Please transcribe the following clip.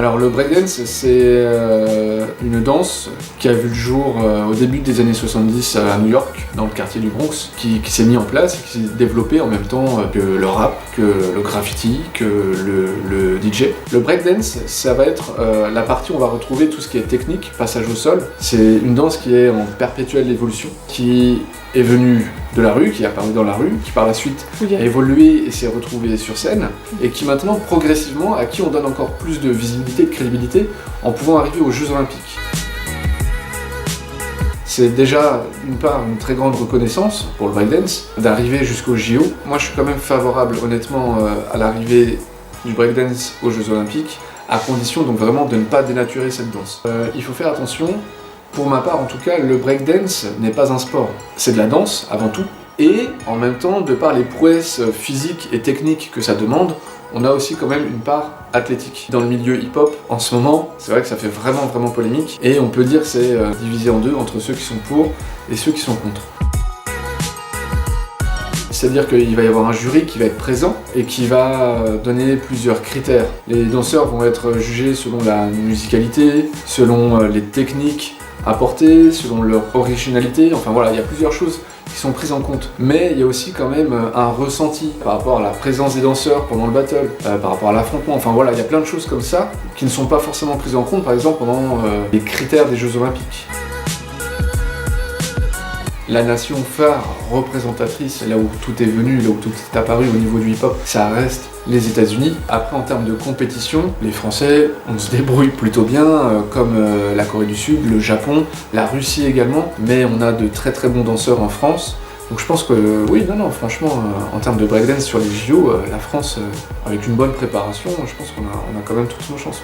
Alors le breakdance, c'est une danse qui a vu le jour au début des années 70 à New York, dans le quartier du Bronx, qui s'est mis en place et qui s'est développé en même temps que le rap, que le graffiti, que le DJ. Le breakdance, ça va être la partie où on va retrouver tout ce qui est technique, passage au sol. C'est une danse qui est en perpétuelle évolution, qui est venue de la rue, qui est apparue dans la rue, qui par la suite a évolué et s'est retrouvée sur scène, et qui maintenant, progressivement, à qui on donne encore plus de visibilité, de crédibilité, en pouvant arriver aux Jeux Olympiques. C'est déjà, d'une part, une très grande reconnaissance pour le breakdance, d'arriver jusqu'aux JO. Moi, je suis quand même favorable, honnêtement, à l'arrivée du breakdance aux Jeux Olympiques, à condition donc vraiment de ne pas dénaturer cette danse. Il faut faire attention. Pour ma part, en tout cas, le breakdance n'est pas un sport. C'est de la danse, avant tout. Et, en même temps, de par les prouesses physiques et techniques que ça demande, on a aussi quand même une part athlétique. Dans le milieu hip-hop, en ce moment, c'est vrai que ça fait vraiment polémique. Et on peut dire que c'est divisé en deux, entre ceux qui sont pour et ceux qui sont contre. C'est-à-dire qu'il va y avoir un jury qui va être présent et qui va donner plusieurs critères. Les danseurs vont être jugés selon la musicalité, selon les techniques apportées, selon leur originalité, enfin voilà, il y a plusieurs choses qui sont prises en compte. Mais il y a aussi quand même un ressenti par rapport à la présence des danseurs pendant le battle, par rapport à l'affrontement, enfin voilà, il y a plein de choses comme ça qui ne sont pas forcément prises en compte, par exemple pendant les critères des Jeux Olympiques. La nation phare représentatrice, là où tout est venu, là où tout est apparu au niveau du hip-hop, ça reste les États-Unis. Après, en termes de compétition, les Français, on se débrouille plutôt bien, comme la Corée du Sud, le Japon, la Russie également, mais on a de très bons danseurs en France. Donc je pense que oui, non, franchement, en termes de breakdance sur les JO, la France, avec une bonne préparation, je pense qu'on a quand même toutes nos chances.